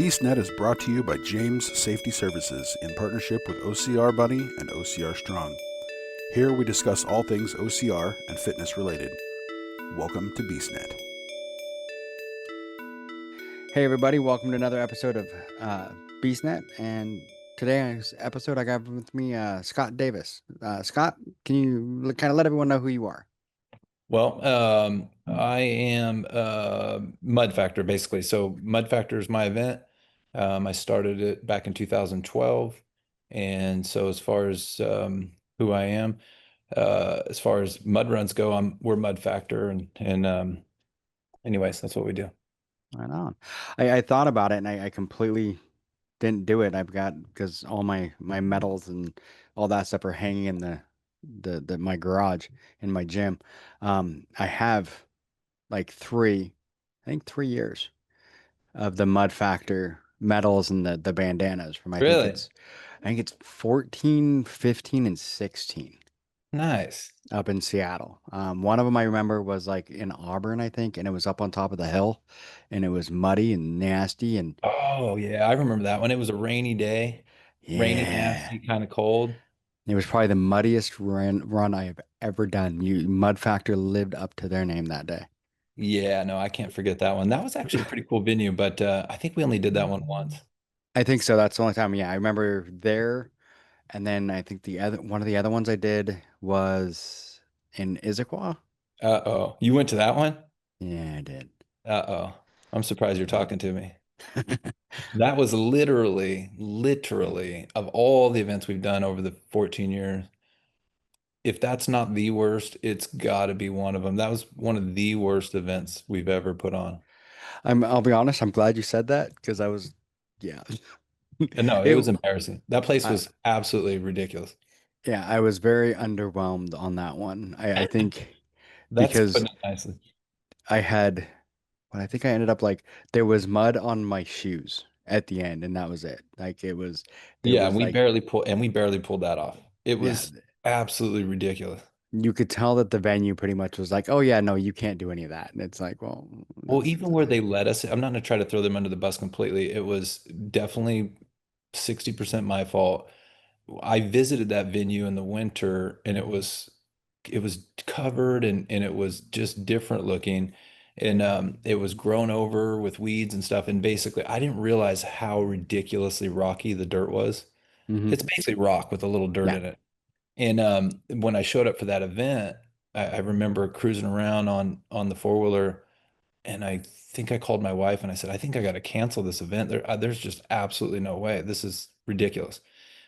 BeastNet is brought to you by James Safety Services in partnership with OCR Buddy and OCR Strong. Here we discuss all things OCR and fitness related. Welcome to BeastNet. Hey everybody, welcome to another episode of BeastNet. And today's episode I got with me Scott Davis. Scott, can you kind of let everyone know who you are? Well, I am mudfactor basically. So mudfactor is my event. I started it back in 2012. And so as far as who I am, as far as mud runs go, we're mudfactor and anyways, that's what we do. Right on. I thought about it and I completely didn't do it. I've got because all my medals and all that stuff are hanging in the my garage in my gym. I have like I think 3 years of the Mud Factor medals and the bandanas from Really? I think it's 14, 15, and 16 Nice. up in Seattle. One of them I remember was like in Auburn, I think, and it was up on top of the hill and it was muddy and nasty and Oh yeah, I remember that one. It was a rainy day, rainy, yeah. nasty, kind of cold. It was probably the muddiest run I have ever done. Mud Factor lived up to their name that day. Yeah, no, I can't forget that one. That was actually a pretty cool venue, but I think we only did that one once. I think so. That's the only time. Yeah, I remember there. And then I think the other one of the other ones I did was in Issaquah. Uh-oh. You went to that one? Yeah, I did. Uh-oh. I'm surprised you're talking to me. That was literally of all the events we've done over the 14 years, if that's not the worst, it's got to be one of them. That was one of the worst events we've ever put on. I'll be honest, I'm glad you said that because I was, yeah. And no, it It, was embarrassing. That place I, was absolutely ridiculous. yeah, I was very underwhelmed on that one. I think That's because putting it nicely. I had, I think I ended up like, there was mud on my shoes at the end, and that was it. Like, there Yeah, was like, we barely pulled that off. It yeah, was absolutely ridiculous. you could tell that the venue pretty much was like, oh, yeah, no, you can't do any of that. And it's like, well, Well, that's, even where they let us, I'm not going to try to throw them under the bus completely. It was definitely 60% my fault. I visited that venue in the winter and it was covered and it was just different looking and it was grown over with weeds and stuff. And basically, I didn't realize how ridiculously rocky the dirt was. hmm It's basically rock with a little dirt yeah. in it. And when I showed up for that event, I remember cruising around on the four wheeler and I think I called my wife and I said, I think I got to cancel this event. There's just absolutely no way. This is ridiculous.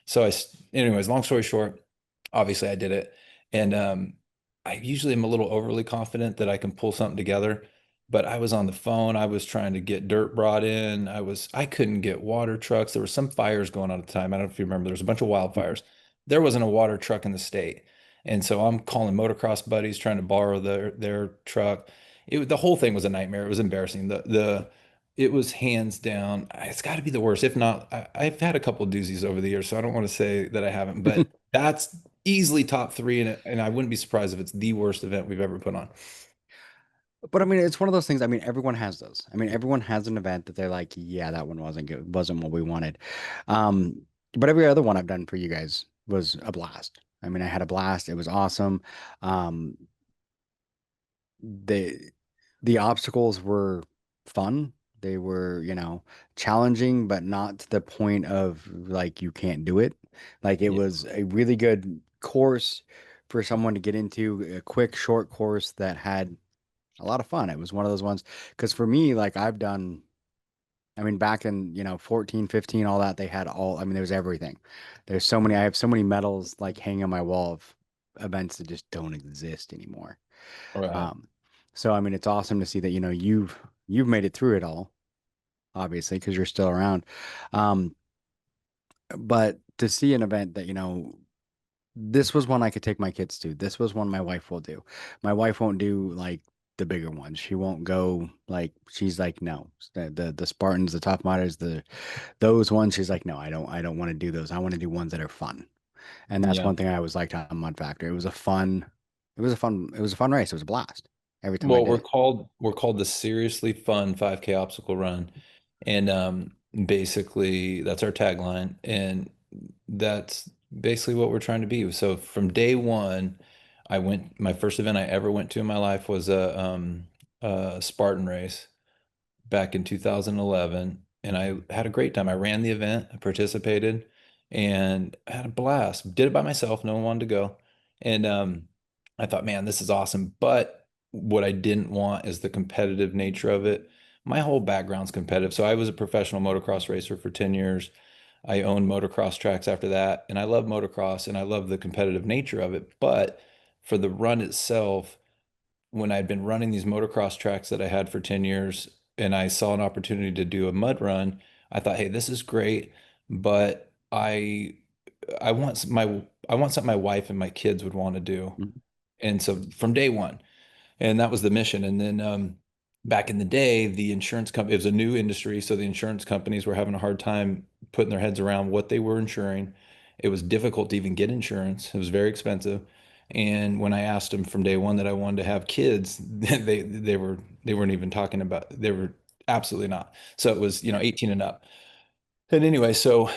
So anyways, long story short, obviously I did it. And I usually am a little overly confident that I can pull something together. But I was on the phone. I was trying to get dirt brought in. I couldn't get water trucks. There were some fires going on at the time. I don't know if you remember, there was a bunch of wildfires. There wasn't a water truck in the state. And so I'm calling motocross buddies trying to borrow their truck. The whole thing was a nightmare. It was embarrassing. It was hands down. It's got to be the worst. If not, I've had a couple of doozies over the years, so I don't want to say that I haven't, but that's easily top three, and I wouldn't be surprised if it's the worst event we've ever put on. But I mean, it's one of those things. I mean, everyone has those. I mean, everyone has an event that they're like, yeah, that one wasn't good, wasn't what we wanted. Um, but every other one I've done for you guys was a blast. I mean, I had a blast. It was awesome. Um, the the obstacles were fun. They were, challenging, but not to the point of like you can't do it. Like it Yeah. was a really good course for someone to get into, a quick, short course that had a lot of fun. It was one of those ones because for me, like I mean, back in, 14, 15, all that, they had I mean, there was everything. I have so many medals like hanging on my wall of events that just don't exist anymore. Right. Um, so I mean, it's awesome to see that, you've made it through it all, obviously, because you're still around. Um, but to see an event that, this was one I could take my kids to. This was one my wife will do. My wife won't do like the bigger ones. She won't go like she's like no. The Spartans, the Tough Mudder, those ones. She's like no, I don't want to do those. I want to do ones that are fun. And that's Yeah. one thing I always liked on Mud Factor. It was a fun race. It was a blast every time I Well, did we're it. called we're called the Seriously Fun 5K Obstacle Run, and Basically, that's our tagline, and that's basically what we're trying to be. So from day one, my first event I ever went to in my life was a Spartan race back in 2011, and I had a great time. I ran the event, I participated, and I had a blast. Did it by myself, no one wanted to go. And I thought, man, this is awesome. But what I didn't want is the competitive nature of it. My whole background's competitive. So I was a professional motocross racer for 10 years. I owned motocross tracks after that, and I love motocross and I love the competitive nature of it. But for the run itself, when I'd been running these motocross tracks that I had for 10 years and I saw an opportunity to do a mud run, I thought, hey, this is great, but I want something my wife and my kids would want to do. Mhm. And so from day one, and that was the mission. And then back in the day, the insurance company, it was a new industry, so the insurance companies were having a hard time putting their heads around what they were insuring. It was difficult to even get insurance. It was very expensive. And when I asked them from day one that I wanted to have kids, they weren't even talking about, they were absolutely not. So it was, Yeah. 18 and up. And anyway, so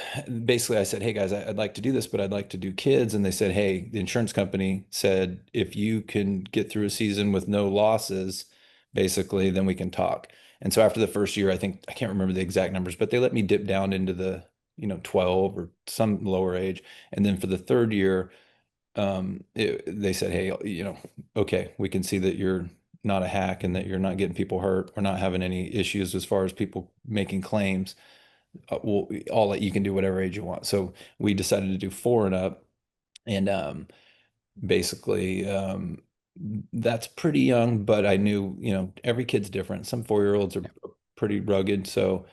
basically I said, hey guys, I'd like to do this, but I'd like to do kids. And they said, hey, the insurance company said, if you can get through a season with no losses, basically, then we can talk. And so after the first year, I think, I can't remember the exact numbers, but they let me dip down into the, 12 or some lower age. And then for the third year, they said, hey, okay, we can see that you're not a hack and that you're not getting people hurt or not having any issues as far as people making claims. Well, I'll let you can do whatever age you want. So we decided to do 4 and up, and basically that's pretty young. But I knew, every kid's different. Some 4-year-olds are Yeah. pretty rugged. So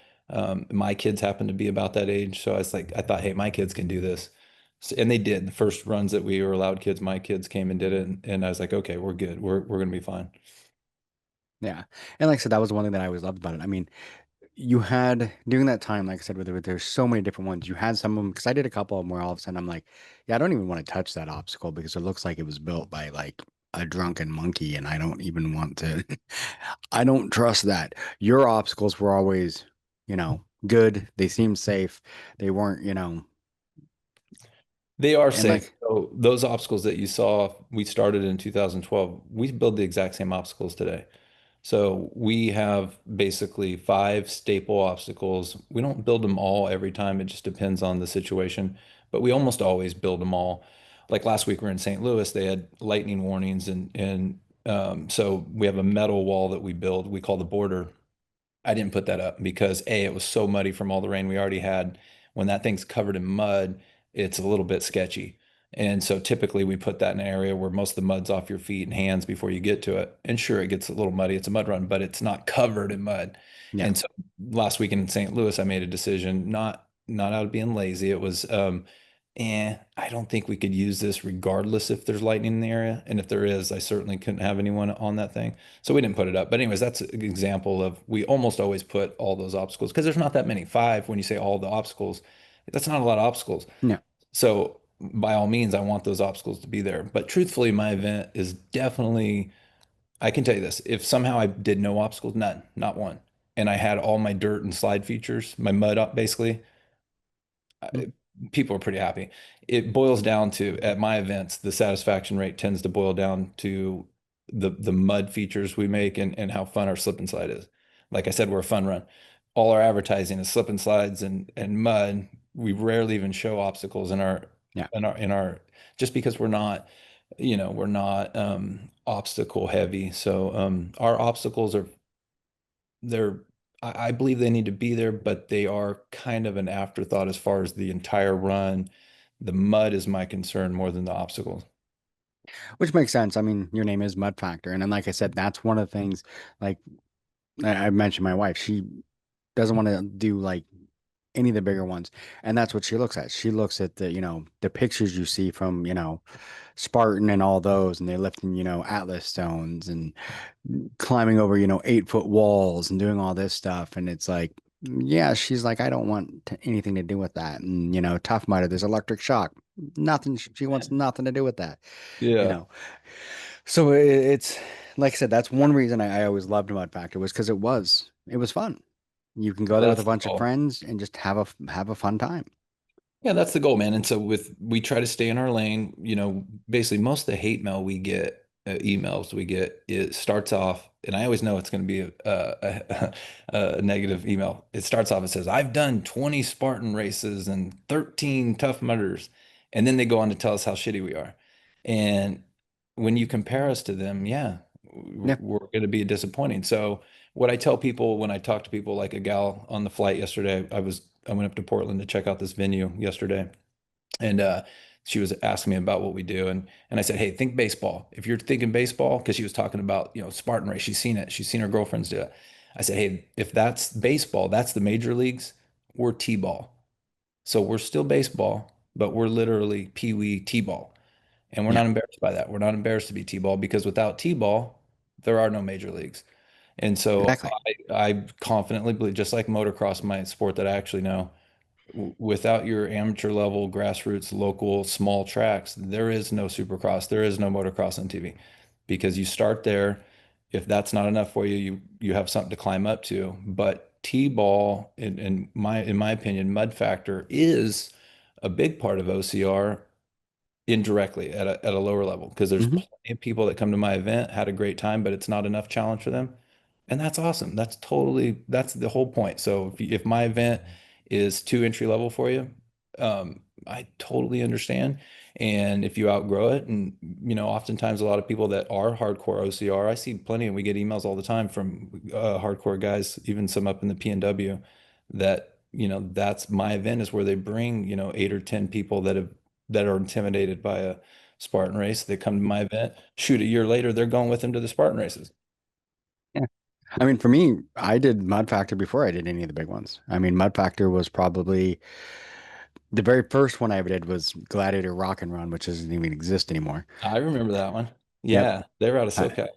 my kids happen to be about that age. So I thought, hey, my kids can do this. So, and they did. The first runs that we were allowed kids, my kids came and did it, and I was like, okay, we're good. We're gonna be fine. Yeah. And like I said, that was one thing that I always loved about it. I mean, you had during that time, like I said, where there's so many different ones. You had some of them because I did a couple of them where all of a sudden I'm like, yeah, I don't even want to touch that obstacle because it looks like it was built by like a drunken monkey, and I don't even want to. I don't trust that. Your obstacles were always, good. They seemed safe. They weren't, They are and safe. like, So those obstacles that you saw, we started in 2012. We build the exact same obstacles today. So we have basically 5 staple obstacles. We don't build them all every time. It just depends on the situation, but we almost always build them all. Like last week, we are in St. Louis. They had lightning warnings, and so we have a metal wall that we build. We call the border. I didn't put that up because A, it was so muddy from all the rain we already had. When that thing's covered in mud, it's a little bit sketchy. And so typically we put that in an area where most of the mud's off your feet and hands before you get to it. And sure, it gets a little muddy. It's a mud run, but it's not covered in mud. yeah. And so last weekend in St. Louis, I made a decision, not out of being lazy. It was I don't think we could use this regardless if there's lightning in the area. And if there is, I certainly couldn't have anyone on that thing. So we didn't put it up. But anyways, that's an example of we almost always put all those obstacles because there's not that many. 5, when you say all the obstacles, that's not a lot of obstacles. Yeah. So by all means, I want those obstacles to be there. But truthfully, my event is definitely, I can tell you this, if somehow I did no obstacles, none, not one, and I had all my dirt and slide features, my mud up basically, Mm. I- people are pretty happy. It boils down to, at my events, the satisfaction rate tends to boil down to the mud features we make and how fun our slip and slide is. Like I said, we're a fun run. All our advertising is slip and slides and mud. We rarely even show obstacles Yeah. in our just because we're not obstacle heavy. So our obstacles are they're I believe they need to be there, but they are kind of an afterthought as far as the entire run. The mud is my concern more than the obstacles. Which makes sense. I mean, your name is Mud Factor. And then, like I said, that's one of the things, like I mentioned my wife, she doesn't want to do like any of the bigger ones. And that's what she looks at. She looks at the pictures you see from, Spartan and all those, and they're lifting, Atlas stones and climbing over, 8-foot walls and doing all this stuff. And it's like, yeah, she's like, I don't want anything to do with that. And, Tough Mudder, there's electric shock. Nothing. She wants nothing to do with that, you Yeah. know. So it's like I said, that's one reason I always loved Mud Factor was because it was fun. You can go Well, there with a that's the bunch of goal. friends and just have a fun time. Yeah, that's the goal, man. And so we try to stay in our lane. Basically most of the hate mail we get, emails we get, it starts off, and I always know it's going to be a negative email. It starts off, it says, "I've done 20 Spartan races and 13 Tough Mudders," and then they go on to tell us how shitty we are. And when you compare us to them, yeah, Yeah. we're going to be disappointing. So what I tell people when I talk to people, like a gal on the flight yesterday, I went up to Portland to check out this venue yesterday, and she was asking me about what we do, and I said, "Hey, think baseball. If you're thinking baseball," because she was talking about Spartan race, she's seen it, she's seen her girlfriends do it. I said, "Hey, if that's baseball, that's the major leagues. We're t-ball, so we're still baseball, but we're literally pee-wee t-ball, and we're Yeah. not embarrassed by that. We're not embarrassed to be t-ball because without t-ball, there are no major leagues." And so Exactly. I confidently believe, just like motocross, my sport that I actually know, without your amateur level, grassroots, local, small tracks, there is no supercross, there is no motocross on TV, because you start there. If that's not enough for you, you have something to climb up to. But T-ball, in my opinion, mud factor is a big part of OCR indirectly at a lower level, because there's Hmm. plenty of people that come to my event, had a great time, but it's not enough challenge for them. And that's awesome. That's the whole point. So if my event is too entry level for you, I totally understand. And if you outgrow it, and oftentimes a lot of people that are hardcore OCR, I see plenty, and we get emails all the time from hardcore guys, even some up in the PNW, that that's my event is where they bring 8 or 10 people that are intimidated by a Spartan race. They come to my event, shoot, a year later, they're going with them to the Spartan races. Yeah. I mean, for me, I did Mud Factor before I did any of the big ones. I mean, Mud Factor was probably the very first one I ever did was Gladiator Rock and Run, which doesn't even exist anymore. I remember that one. Yep. Yeah, they were out of I, SoCal.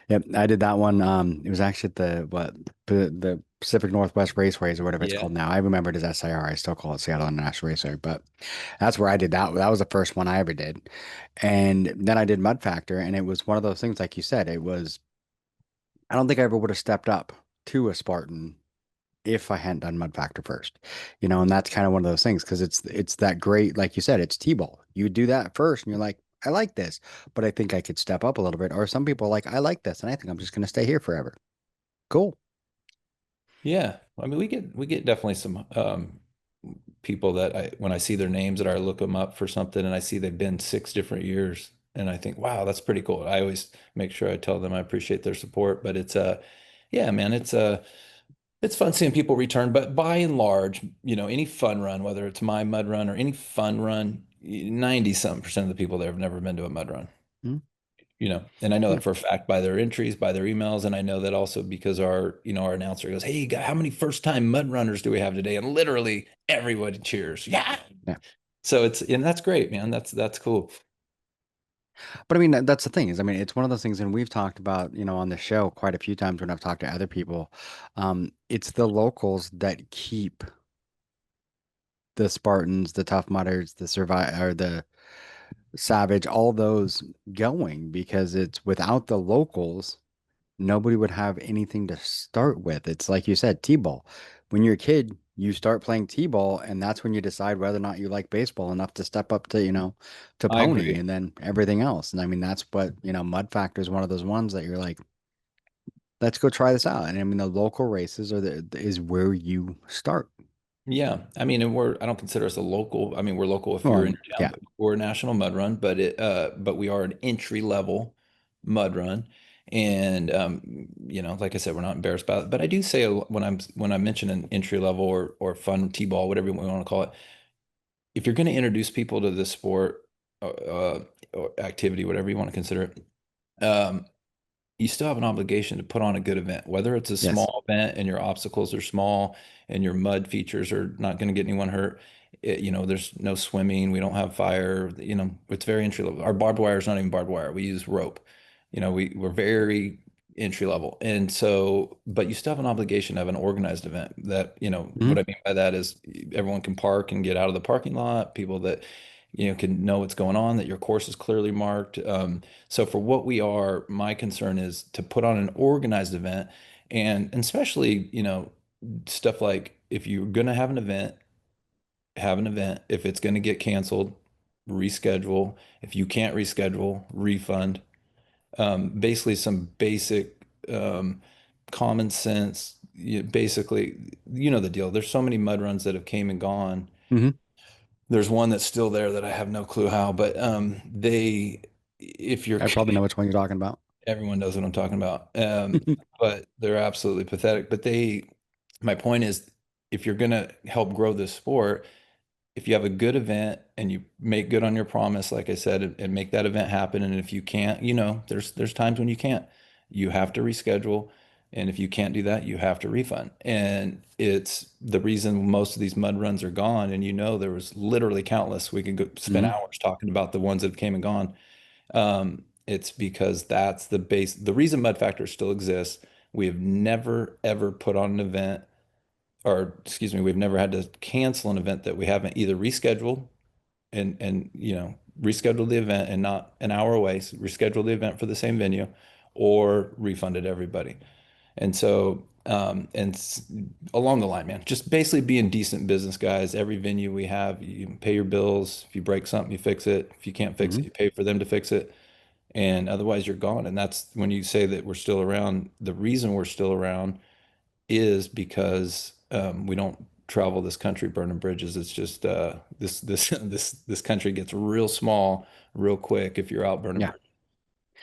yep. I did that one. It was actually at the Pacific Northwest Raceways or whatever it's Yeah. called now. I remember it as SIR. I still call it Seattle International Raceway, but that's where I did that. That was the first one I ever did. And then I did Mud Factor, and it was one of those things, like you said, I don't think I ever would have stepped up to a Spartan if I hadn't done Mud Factor first, and that's kind of one of those things because it's that great, like you said, it's T-ball. You do that first, and you're like, I like this, but I think I could step up a little bit. Or some people are like, I like this, and I think I'm just going to stay here forever. Cool. Yeah. I mean, we get definitely some people that when I see their names, that I look them up for something, and I see they've been 6 different years, and I think, wow, that's pretty cool. I always make sure I tell them I appreciate their support, but yeah, man, it's fun seeing people return. But by and large, any fun run, whether it's my mud run or any fun run, 90 something percent of the people there have never been to a mud run. Mhm. And I know Yeah. that for a fact by their entries, by their emails, and I know that also because our announcer goes, "Hey, how many first time mud runners do we have today?" And literally everybody cheers. Yeah. Yeah. So and that's great, man. That's cool. But I mean, that's the thing is, I mean, it's one of those things, and we've talked about, on the show quite a few times when I've talked to other people. It's the locals that keep the Spartans, the Tough Mudders, the Survive, or the Savage, all those going because it's without the locals, nobody would have anything to start with. It's like you said, T-ball. When you're a kid, you start playing T-ball, and that's when you decide whether or not you like baseball enough to step up to, to I pony agree. and then everything else. And I mean, that's what, Mud Factor is one of those ones that you're like, let's go try this out. And I mean, the local races is where you start. Yeah, I mean, and I don't consider us a local. I mean, we're local if you're Well, in town, yeah, but we're a national mud run, but we are an entry level mud run. And like I said, we're not embarrassed about it. But I do say when I mention an entry level or fun T-ball, whatever we want to call it, if you're going to introduce people to this sport, or activity, whatever you want to consider it, you still have an obligation to put on a good event, whether it's a yes. small event and your obstacles are small and your mud features are not going to get anyone hurt. There's no swimming. We don't have fire. It's very entry level. Our barbed wire is not even barbed wire. We use rope. We're very entry level. And so, but you still have an obligation to have an organized event that, what Hmm. I mean by that is everyone can park and get out of the parking lot, people that, can know what's going on, that your course is clearly marked. So for what we are, my concern is to put on an organized event, and especially, stuff like if you're gonna have an event, have an event. If it's gonna get canceled, reschedule. If you can't reschedule, refund. Basically some basic common sense. Basically, you know the deal. There's so many mud runs that have came and gone. Hmm. There's one that's still there that I have no clue how, but if you're I probably know kidding, which one you're talking about. everyone knows what I'm talking about. But they're absolutely pathetic. But my point is, if you're gonna help grow this sport, if you have a good event and you make good on your promise, like I said, and make that event happen, and if you can't, there's times when you can't, you have to reschedule. And if you can't do that, you have to refund. And it's the reason most of these mud runs are gone. And there was literally countless. We could go spend Hmm. hours talking about the ones that came and gone. It's because that's the base. The reason Mud Factor still exists, we have never ever put on an event, or excuse me, we've never had to cancel an event that we haven't either rescheduled and rescheduled the event and not an hour away, so rescheduled the event for the same venue, or refunded everybody. And so, along the line, man, just basically being decent business guys. Every venue we have, you pay your bills. If you break something, you fix it. If you can't fix Hmm. it, you pay for them to fix it. And otherwise, you're gone. And that's when you say that we're still around. The reason we're still around is because we don't travel this country burning bridges. It's just this country gets real small real quick if you're out burning Yeah. bridges.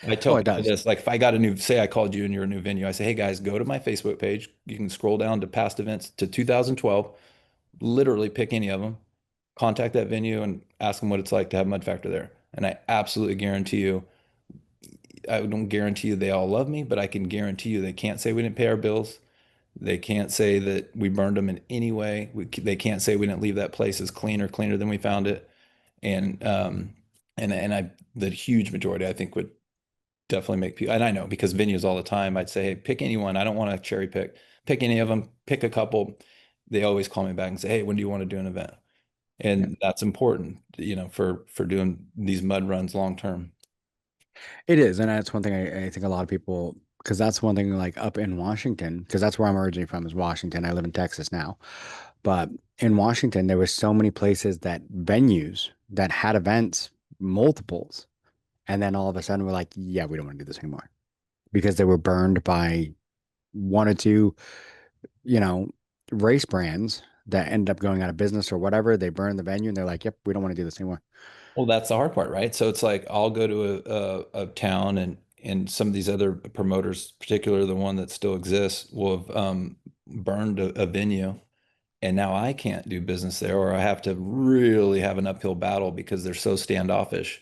I tell Oh, it people does. this, like if I got a new, say I called you and you're a new venue, I say, hey guys, go to my Facebook page. You can scroll down to past events to 2012, literally pick any of them, contact that venue and ask them what it's like to have Mud Factor there. And I absolutely guarantee you, I don't guarantee you they all love me, but I can guarantee you they can't say we didn't pay our bills. They can't say that we burned them in any way. They can't say we didn't leave that place as clean or cleaner than we found it. And the huge majority, I think, would definitely make people. And I know because venues all the time, I'd say, hey, pick anyone. I don't want to cherry pick. Pick any of them. Pick a couple. They always call me back and say, hey, when do you want to do an event? Yeah. And that's important, for doing these mud runs long term. It is, and that's one thing I think a lot of people, because that's one thing like up in Washington, because that's where I'm originally from, is Washington. I live in Texas now, but in Washington, there was so many places that venues that had events, multiples, and then all of a sudden we're like, yeah, we don't want to do this anymore because they were burned by one or two, you know, race brands that end up going out of business or whatever. They burn the venue and they're like, yep, we don't want to do this anymore. Well, that's the hard part, right? So it's like I'll go to a town and some of these other promoters, particularly the one that still exists, will have burned a venue, and now I can't do business there, or I have to really have an uphill battle because they're so standoffish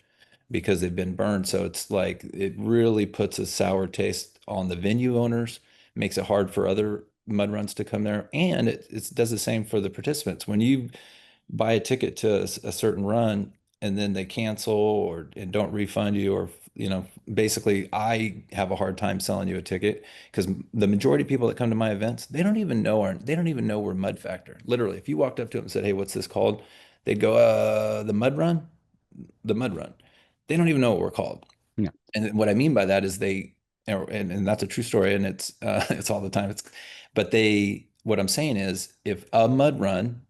because they've been burned. So it's like it really puts a sour taste on the venue owners, makes it hard for other mud runs to come there, and it does the same for the participants. When you buy a ticket to a certain run and then they cancel or and don't refund you, or basically I have a hard time selling you a ticket because the majority of people that come to my events, they don't even know we're Mud Factor. Literally, if you walked up to them and said, hey, what's this called, they'd go, the Mud Run. The Mud Run. They don't even know what we're called. Yeah. And what I mean by that is and that's a true story, and it's it's all the time. But what I'm saying is, if a mud run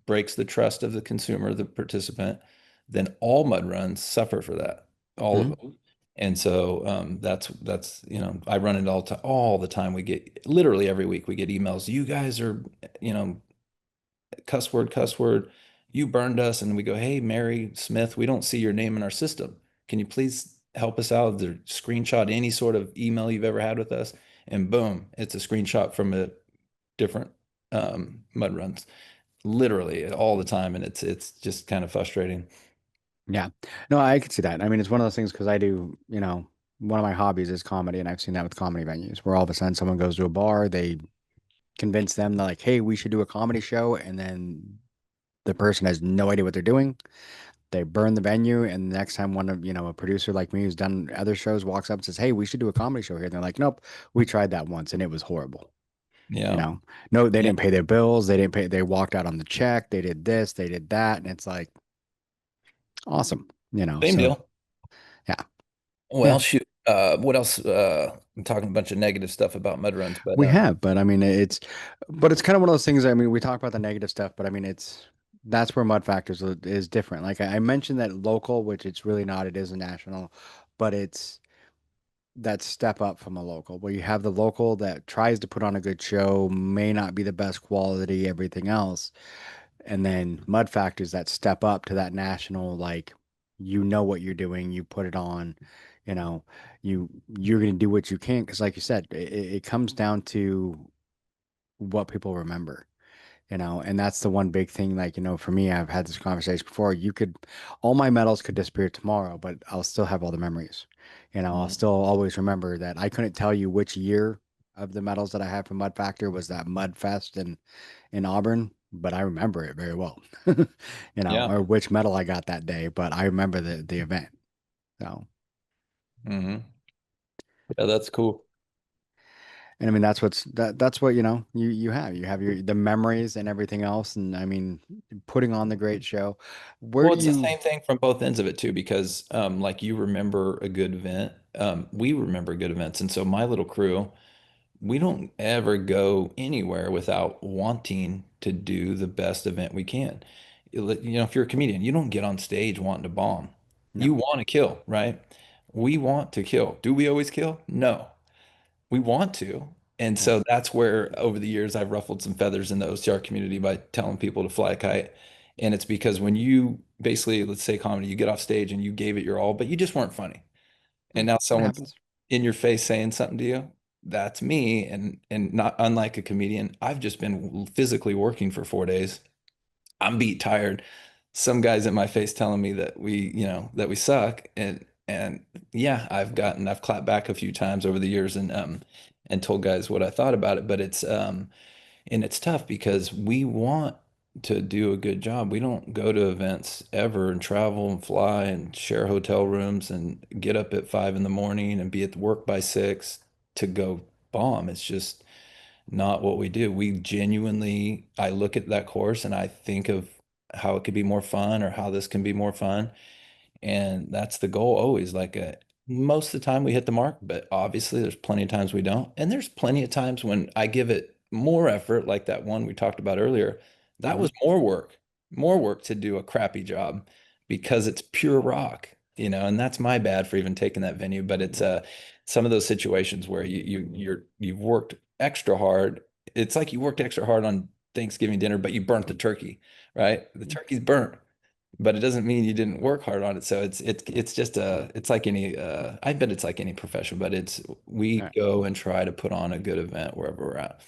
breaks the trust of the consumer, the participant, then all mud runs suffer for that, all of Mhm. them. And so that's I run it all the time. We get literally every week we get emails. You guys are you know cuss word. You burned us, and we go, hey, Mary Smith, we don't see your name in our system. Can you please help us out? There, screenshot any sort of email you've ever had with us, and boom, it's a screenshot from a different mud runs literally all the time, and it's just kind of frustrating. Yeah. No, I could see that. I mean, it's one of those things because I do, one of my hobbies is comedy, and I've seen that with comedy venues where all of a sudden someone goes to a bar, they convince them, they're like, hey, we should do a comedy show. And then the person has no idea what they're doing. They burn the venue. And the next time one of, a producer like me who's done other shows walks up and says, hey, we should do a comedy show here. And they're like, nope, we tried that once and it was horrible. You Yeah. know, no, they Yeah. didn't pay their bills. They didn't pay, they walked out on the check. They did this, they did that. And it's like, awesome, Same so deal. yeah. Well, Yeah. shoot. What else? I'm talking a bunch of negative stuff about mud runs, but We have, but I mean, but it's kind of one of those things. I mean, we talk about the negative stuff, but I mean, that's where mud factors is different. Like I mentioned that local, which it's really not. It is a national, but it's that step up from a local, where you have the local that tries to put on a good show, may not be the best quality, everything else, and then mud factors that step up to that national, like you know what you're doing, you put it on, you know, you're gonna do what you can because, like you said, it comes down to what people remember, and that's the one big thing. Like, for me, I've had this conversation before. All my medals could disappear tomorrow, but I'll still have all the memories. I'll Mhm. still always remember that. I couldn't tell you which year of the medals that I had from Mud Factor was that Mud Fest in Auburn, but I remember it very well. Yeah. Or which medal I got that day, but I remember the event. So, Hmm. Yeah, that's cool. and I mean, that's what, you have the memories and everything else. And I mean, putting on the great show. Where Well, do it's the you, same thing from both ends of it too, because like you remember a good event, we remember good events, and so my little crew, we don't ever go anywhere without wanting to do the best event we can. If you're a comedian, you don't get on stage wanting to bomb. no, You want to kill, right? We want to kill. Do we always kill? No. We want to. And yeah, so that's where over the years I've ruffled some feathers in the OCR community by telling people to fly a kite. And it's because when you basically, let's say comedy, you get off stage and you gave it your all, but you just weren't funny. yeah, And now it someone's happens. in your face saying something to you. That's me. And not unlike a comedian, I've just been physically working for 4 days. I'm beat tired. Some guys at my face telling me that we suck. And yeah, I've clapped back a few times over the years and told guys what I thought about it. But it's tough because we want to do a good job. We don't go to events ever and travel and fly and share hotel rooms and get up at 5 in the morning and be at work by 6 to go bomb. It's just not what we do. I look at that course and I think of how it could be more fun or how this can be more fun. And that's the goal always. Most of the time we hit the mark, but obviously there's plenty of times we don't. And there's plenty of times when I give it more effort, like that one we talked about earlier. That Hmm. was more work to do a crappy job because it's pure rock, and that's my bad for even taking that venue. But it's some of those situations where you've worked extra hard. It's like you worked extra hard on Thanksgiving dinner, but you burnt the turkey, right? The turkey's burnt, but it doesn't mean you didn't work hard on it. So it's just it's like any I bet it's like any profession, but it's we Right. go and try to put on a good event wherever we're at.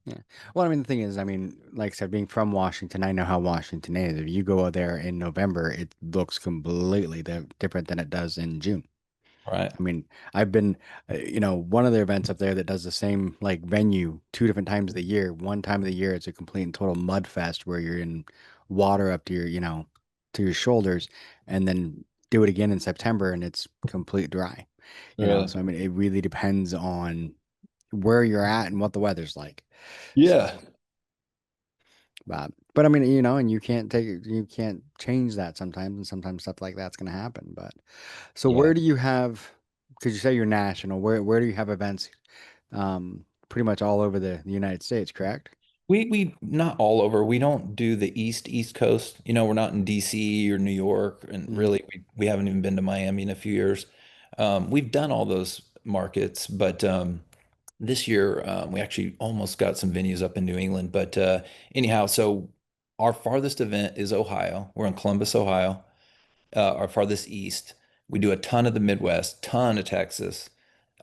Yeah. Well, I mean, the thing is, I mean, like I said, being from Washington, I know how Washington is. If you go out there in November, it looks completely different than it does in June. Right. I mean, I've been, one of the events up there that does the same like venue two different times of the year. One time of the year, it's a complete and total mud fest where you're in water up to to your shoulders, and then do it again in September and it's complete dry. Really? So I mean, it really depends on where you're at and what the weather's like. Yeah. So, but I mean, and you can't change that sometimes, and sometimes stuff like that's going to happen. But so Yeah. where do you have? Because you say you're national. Where do you have events? Pretty much all over the United States, correct? We not all over. We don't do the East Coast. We're not in DC or New York, and Hmm. really we haven't even been to Miami in a few years. We've done all those markets, but this year we actually almost got some venues up in New England. But anyhow, so our farthest event is Ohio. We're in Columbus, Ohio. Our farthest east. We do a ton of the Midwest, ton of Texas.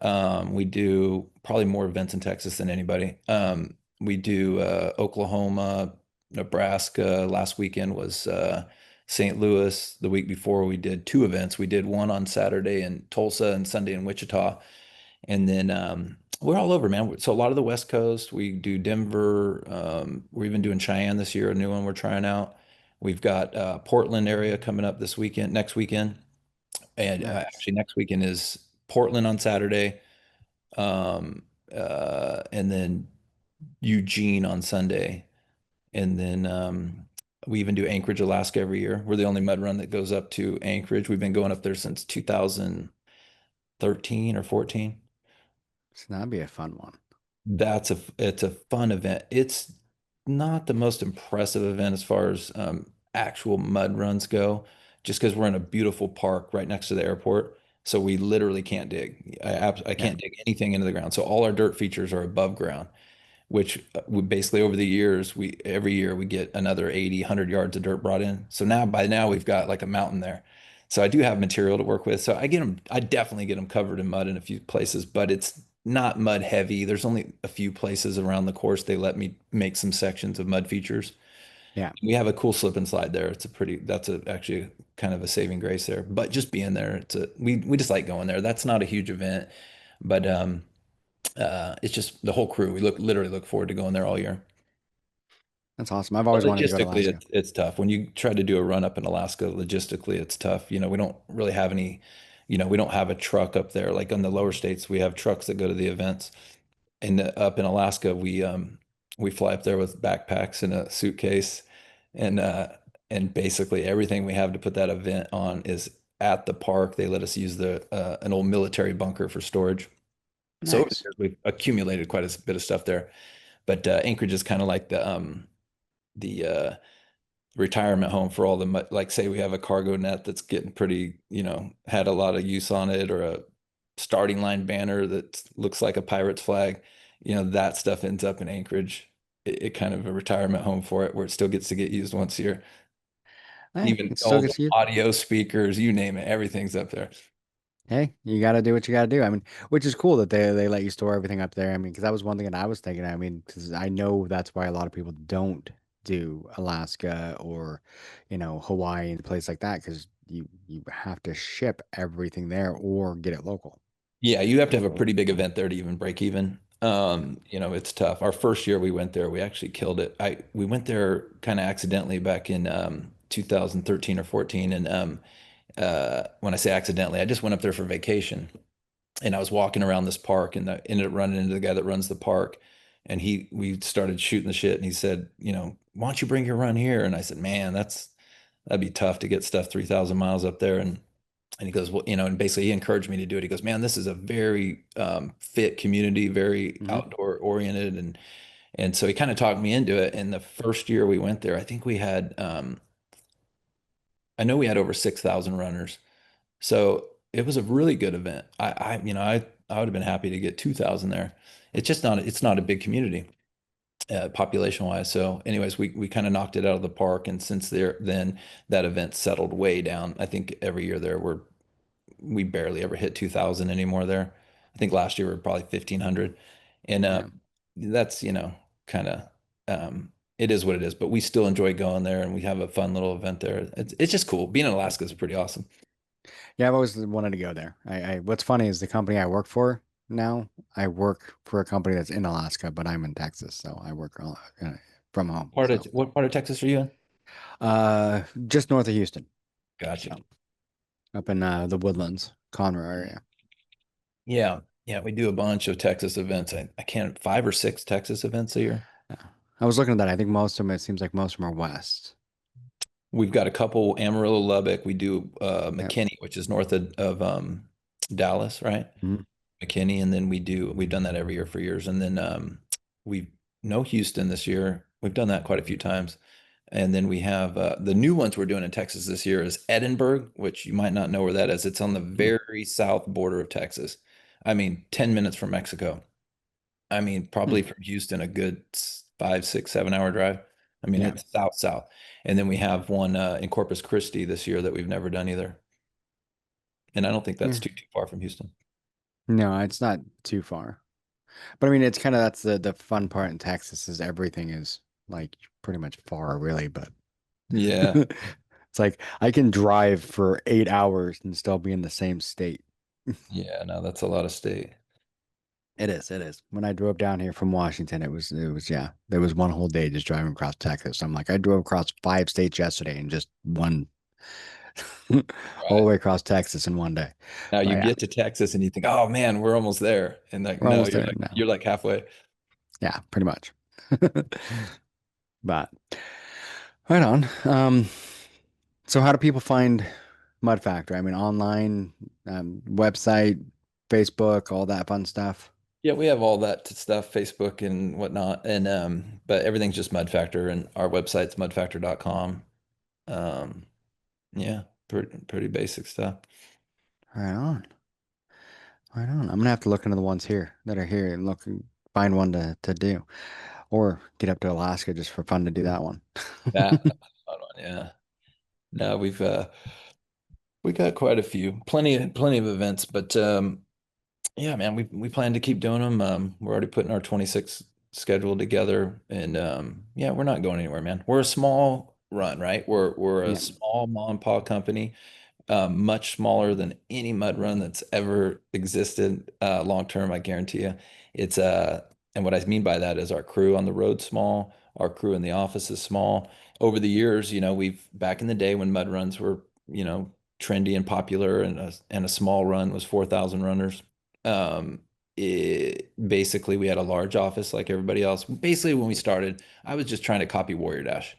We do probably more events in Texas than anybody. We do Oklahoma, Nebraska. Last weekend was St. Louis. The week before, we did two events. We did one on Saturday in Tulsa and Sunday in Wichita. And then we're all over, man. So a lot of the West Coast, we do Denver. We're even doing Cheyenne this year, a new one we're trying out. We've got Portland area coming up next weekend. And Nice. actually, next weekend is Portland on Saturday, and then Eugene on Sunday. And then we even do Anchorage, Alaska every year. We're the only mud run that goes up to Anchorage. We've been going up there since 2013 or 14. So that'd be a fun one. It's a fun event. It's not the most impressive event as far as actual mud runs go, just because we're in a beautiful park right next to the airport. So we literally can't dig. I Yeah, can't dig anything into the ground. So all our dirt features are above ground, which we basically over the years, we every year we get another 80, 100 yards of dirt brought in. So now by now we've got like a mountain there. So I do have material to work with. So I definitely get them covered in mud in a few places, but it's not mud heavy. There's only a few places around the course they let me make some sections of mud features. yeah, We have a cool slip and slide there. That's actually kind of a saving grace there. But just being there, we just like going there. That's not a huge event, but it's just the whole crew. We literally look forward to going there all year. that's awesome. I've But always wanted to go to logistically, Alaska. it's tough. When you try to do a run up in Alaska, logistically, it's tough. We don't really have any, we don't have a truck up there. Like on the lower states, we have trucks that go to the events. And up in Alaska, we fly up there with backpacks and a suitcase, and basically everything we have to put that event on is at the park. They let us use the an old military bunker for storage. So over the Nice. years, we've accumulated quite a bit of stuff there. But Anchorage is kind of like the retirement home for all like say we have a cargo net that's getting pretty, had a lot of use on it, or a starting line banner that looks like a pirate's flag. That stuff ends up in Anchorage. It kind of a retirement home for it, where it still gets to get used once a year. Hey, Even it still all the gets you. audio speakers, you name it, everything's up there. Hey, you got to do what you got to do. I mean, which is cool that they let you store everything up there. I mean, because that was one thing that I was thinking. I mean, because I know that's why a lot of people don't do Alaska or, Hawaii and places like that, because you have to ship everything there or get it local. Yeah, you have to have a pretty big event there to even break even. It's tough. Our first year we went there, we actually killed it. We went there kind of accidentally back in 2013 or 14, and when I say accidentally, I just went up there for vacation, and I was walking around this park, and I ended up running into the guy that runs the park, and we started shooting the shit, and he said, why don't you bring your run here? And I said, man, that'd be tough to get stuff 3,000 miles up there, and he goes, well, and basically he encouraged me to do it. He goes, man, this is a very fit community, very Hmm. outdoor oriented. And so he kind of talked me into it. And the first year we went there, I think I know we had over 6,000 runners. So it was a really good event. I would have been happy to get 2,000 there. It's not a big community population wise. So anyways, we kind of knocked it out of the park. And since then that event settled way down. I think every year we barely ever hit 2,000 anymore there. I think last year we were probably 1,500. And Yeah. that's, kind of, it is what it is, but we still enjoy going there, and we have a fun little event there. It's just cool. Being in Alaska is pretty awesome. Yeah, I've always wanted to go there. What's funny is the company I work for now, I work for a company that's in Alaska, but I'm in Texas, so I work from home. So, What part of Texas are you in? just north of Houston. Gotcha. So up in the Woodlands, Conroe area. Yeah. Yeah. We do a bunch of Texas events. I can't, 5 or 6 Texas events a year. Yeah. I was looking at that. I think most of them, it seems like most of them are west. We've got a couple Amarillo, Lubbock. We do Yep. McKinney, which is north of Dallas, right? Mhm. McKinney, and then we've done that every year for years. And then we no Houston this year. We've done that quite a few times. And then we have the new ones we're doing in Texas this year is Edinburgh, which you might not know where that is. It's on the Hmm. very south border of Texas. I mean, 10 minutes from Mexico. I mean, Hmm. probably from Houston, a good 5, 6, 7 hour drive. I mean, Yeah. it's south, south. And then we have one in Corpus Christi this year that we've never done either. And I don't think that's Yeah. too far from Houston. No, it's not too far. But I mean, it's kind of that's the fun part in Texas is everything is like pretty much far, really. But Yeah. it's like I can drive for 8 hours and still be in the same state. Yeah, no, that's a lot of state. It is, it is. When I drove down here from Washington, yeah, there was one whole day just driving across Texas. I'm like, I drove across 5 states yesterday and just one all the Right. way across Texas in one day. Now But you yeah, get to Texas and you think, oh man, we're almost there. And like, we're no, almost there now. you're like halfway. Yeah, pretty much. But right on. So how do people find Mud Factor? I mean, online, website, Facebook, all that fun stuff. Yeah, we have all that stuff, Facebook and whatnot. And but everything's just Mud Factor, and our website's mudfactor.com. Um, yeah, pretty basic stuff. Right on. Right on. I'm gonna have to look into the ones here that are here and look and find one to do. Or get up to Alaska just for fun to do that one. That that's a fun one, yeah. No, we got quite a few, plenty of events, but yeah, man, we plan to keep doing them. We're already putting our 26 schedule together, and yeah, we're not going anywhere, man. We're a small run, right? We're a Yeah. small mom and pop company, much smaller than any mud run that's ever existed long term, I guarantee you. It's and what I mean by that is our crew on the road small, our crew in the office is small. Over the years, we've back in the day when mud runs were, trendy and popular, and a small run was 4,000 runners. Um, basically we had a large office like everybody else. Basically, when we started, I was just trying to copy Warrior Dash.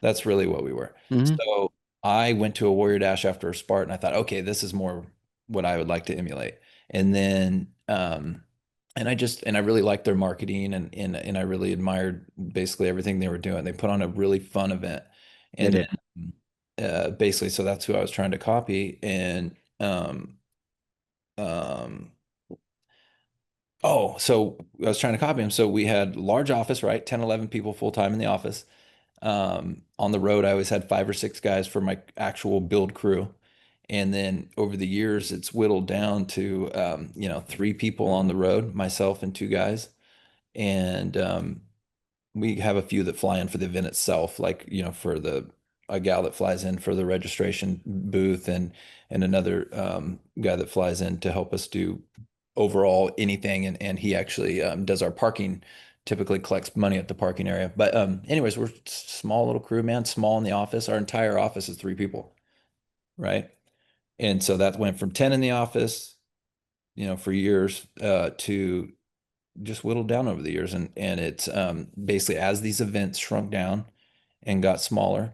That's really what we were. Hmm. So I went to a Warrior Dash after a Spartan. I thought, okay, this is more what I would like to emulate. And then, and I really liked their marketing, and I really admired basically everything they were doing. They put on a really fun event. They And did. then, basically, so that's who I was trying to copy. And, um, oh, so I was trying to copy him. So we had large office, right? 10, 11 people full time in the office. On the road, I always had 5 or 6 guys for my actual build crew. And then over the years, it's whittled down to, 3 people on the road, myself and 2 guys. And we have a few that fly in for the event itself, like, for a gal that flies in for the registration booth, and another guy that flies in to help us do overall anything. And he actually does our parking, typically collects money at the parking area. But anyways, we're small little crew, man, small in the office. Our entire office is 3 people, right? And so that went from 10 in the office, for years, to just whittled down over the years. And it's basically, as these events shrunk down and got smaller,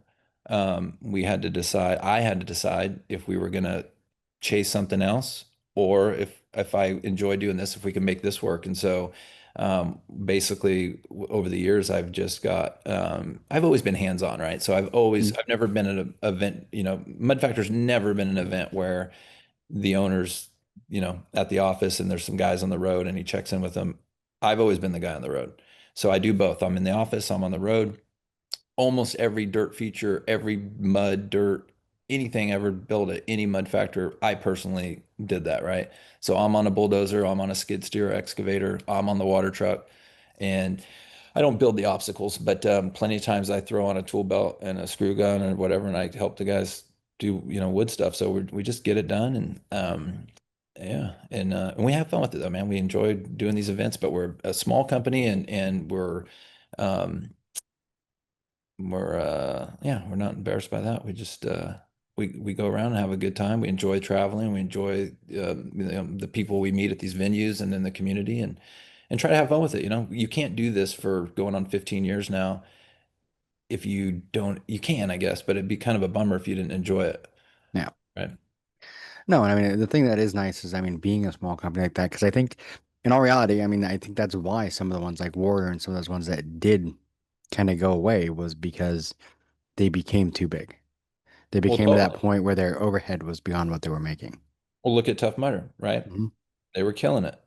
I had to decide if we were going to chase something else, or if I enjoy doing this, if we can make this work. And so basically, over the years, I've always been hands-on, right? So Mm. I've never been at an event, Mud Factor's never been an event where the owner's, at the office and there's some guys on the road and he checks in with them. I've always been the guy on the road. So I do both. I'm in the office, I'm on the road. Almost every dirt feature, every mud, dirt, anything ever built at any mud factor, I personally did that, right? So I'm on a bulldozer, I'm on a skid steer excavator, I'm on the water truck, and I don't build the obstacles, but plenty of times I throw on a tool belt and a screw gun or whatever, and I help the guys do, wood stuff. So we just get it done, and yeah, and we have fun with it though, man. We enjoy doing these events, but we're a small company, and um, we're not embarrassed by that. We just we go around and have a good time. We enjoy traveling. We enjoy the people we meet at these venues and in the community, and try to have fun with it. You can't do this for going on 15 years now if you don't. You can, I guess, but it'd be kind of a bummer if you didn't enjoy it, Yeah. right? No, and I mean the thing that is nice is being a small company like that because I think in all reality, I think that's why some of the ones like Warrior and some of those ones that did kind of go away was because they became too big. They Well, became to that totally. point where their overhead was beyond what they were making. Well, look at Tough Mudder, right? Hmm. They were killing it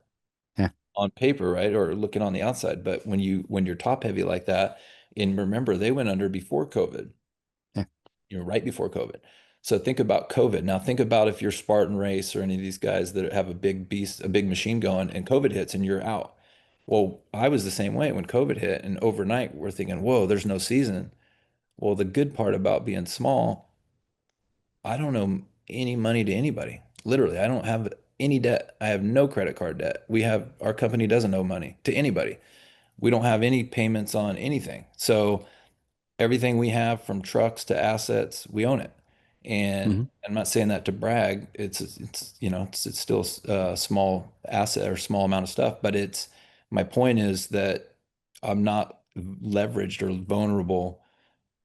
Yeah. on paper, right? Or looking on the outside, but when you're top heavy like that, and remember they went under before COVID. Yeah. Right before COVID. So think about COVID. Now think about if you're Spartan Race or any of these guys that have a big beast, a big machine going, and COVID hits and you're out. Well, I was the same way when COVID hit, and overnight we're thinking, whoa, there's no season. Well, the good part about being small, I don't owe any money to anybody. Literally, I don't have any debt. I have no credit card debt. Our company doesn't owe money to anybody. We don't have any payments on anything. So everything we have from trucks to assets, we own it. And Hmm. I'm not saying that to brag. It's still a small asset or small amount of stuff, but my point is that I'm not leveraged or vulnerable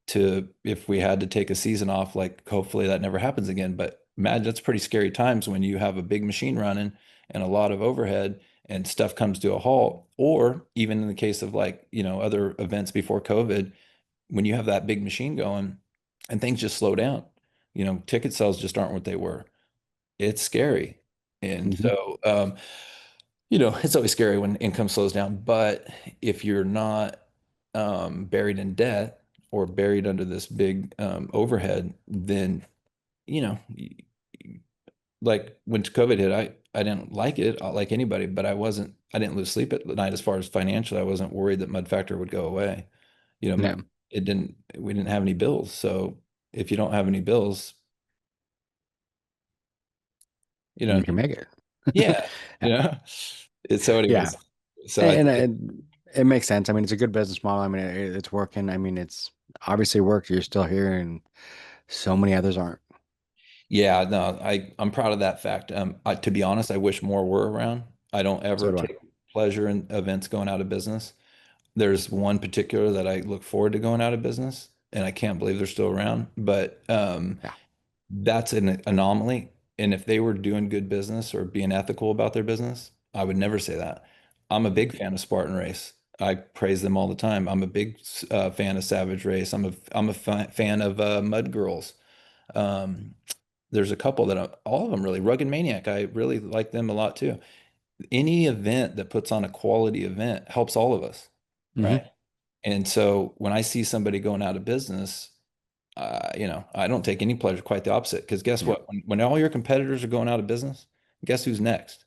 to, if we had to take a season off, like hopefully that never happens again. But imagine, that's pretty scary times when you have a big machine running and a lot of overhead, and stuff comes to a halt, or even in the case of like, other events before COVID, when you have that big machine going and things just slow down, ticket sales just aren't what they were. It's scary. And Hmm. so, it's always scary when income slows down, but if you're not buried in debt or buried under this big overhead, then, you know, y- like when COVID hit, I didn't like it like anybody, but I didn't lose sleep at night as far as financially. I wasn't worried that Mud Factor would go away. Yeah, We didn't have any bills. So if you don't have any bills, you know, you can make it. yeah, so Yeah, anyways, so and it makes sense. I mean, it's a good business model. I mean, it's working. I mean, it's obviously worked. You're still here, and so many others aren't. yeah, no, I'm proud of that fact. To be honest, I wish more were around. I don't So ever do I. take pleasure in events going out of business. There's one particular that I look forward to going out of business, and I can't believe they're still around. But Yeah. that's an anomaly. And if they were doing good business or being ethical about their business, I would never say that. I'm a big fan of Spartan Race. I praise them all the time. I'm a big fan of Savage Race. I'm a fan of Mud Girls. Um, there's a couple that all of them really. Rugged Maniac. I really like them a lot too. Any event that puts on a quality event helps all of us, Hmm. right? And so when I see somebody going out of business, I don't take any pleasure, quite the opposite. Because guess Yeah. what? When all your competitors are going out of business, guess who's next?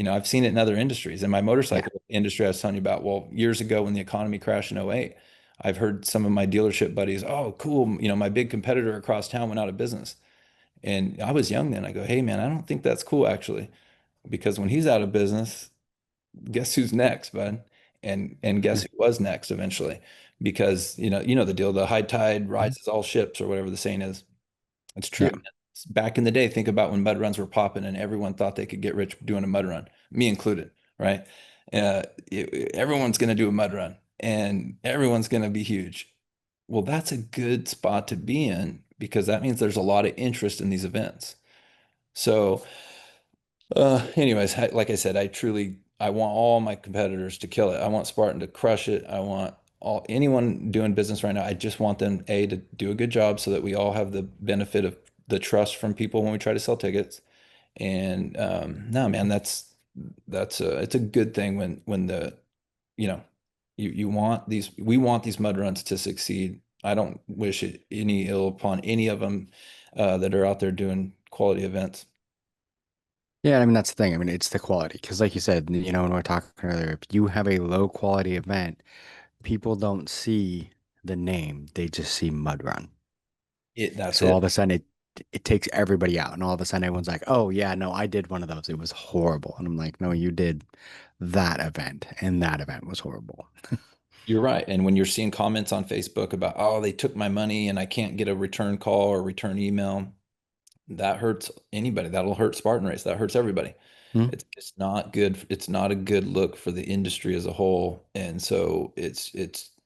I've seen it in other industries. In my Yeah. motorcycle industry, I was telling you about, well, years ago when the economy crashed in '08, I've heard some of my dealership buddies, oh, cool. My big competitor across town went out of business. And I was young then. I go, hey, man, I don't think that's cool, actually, because when he's out of business, guess who's next, bud? And guess Yeah. who was next eventually? Because you know the deal, the high tide Mhm. rises all ships, or whatever the saying is. It's true. Yeah. Back in the day, think about when mud runs were popping and everyone thought they could get rich doing a mud run, me included, right? Everyone's going to do a mud run and everyone's going to be huge. Well, that's a good spot to be in because that means there's a lot of interest in these events. So, anyways, like I said, I want all my competitors to kill it. I want Spartan to crush it. I want anyone doing business right now. I just want them to do a good job so that we all have the benefit of the trust from people when we try to sell tickets. And no, man, that's it's a good thing when the you know you want these we want these mud runs to succeed. I don't wish it any ill upon any of them that are out there doing quality events. Yeah, I mean that's the thing. I mean it's the quality because, like you said, when we were talking earlier, if you have a low quality event, people don't see the name; they just see Mud Run. That's So all it. of a sudden, it takes everybody out, and all of a sudden, everyone's like, "Oh yeah, no, I did one of those. It was horrible." And I'm like, "No, you did that event, and that event was horrible." You're right. And when you're seeing comments on Facebook about, oh, they took my money and I can't get a return call or return email, that hurts anybody. That'll hurt Spartan Race. That hurts everybody. Hmm? It's not good. It's not a good look for the industry as a whole. And so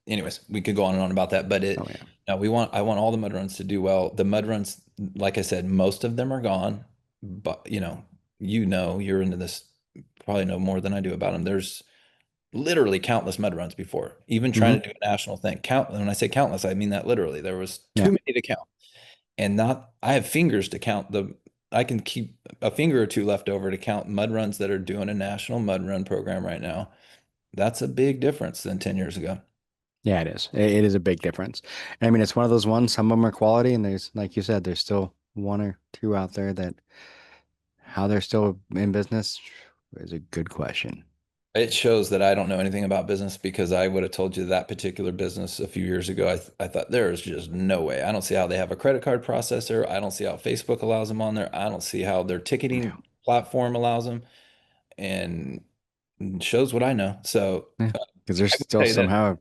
anyways, we could go on and on about that, but Oh yeah. no, I want all the mud runs to do well. The mud runs, like I said, most of them are gone, but you're into this, probably know more than I do about them. There's literally countless mud runs before, even Hmm. trying to do a national thing. When I say countless, I mean that literally. There was Yeah. too many to count. And not I have fingers to count I can keep a finger or two left over to count mud runs that are doing a national mud run program right now. That's a big difference than 10 years ago. Yeah, it is. It is a big difference. And I mean, it's one of those ones. Some of them are quality, and there's, like you said, there's still one or two out there that how they're still in business is a good question. It shows that I don't know anything about business because I would have told you that particular business a few years ago. I thought there is just no way. I don't see how they have a credit card processor. I don't see how Facebook allows them on there. I don't see how their Yeah. ticketing platform allows them. And shows what I know. So Yeah. Because they're I will still tell you this. somehow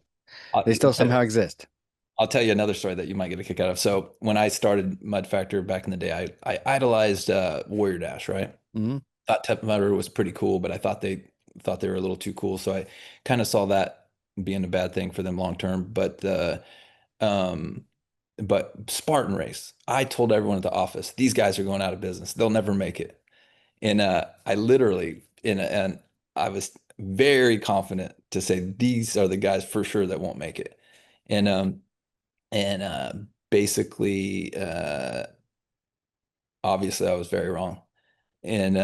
I'll, they I'll still tell you, somehow exist. I'll tell you another story that you might get a kick out of. So when I started Mud Factor back in the day, I idolized Warrior Dash, right? Hmm. Thought Tep Mudder was pretty cool, but I thought they were a little too cool. So I kind of saw that being a bad thing for them long term. Um, but Spartan Race, I told everyone at the office, these guys are going out of business. They'll never make it. And I literally I was very confident to say these are the guys for sure that won't make it. And and basically obviously I was very wrong. And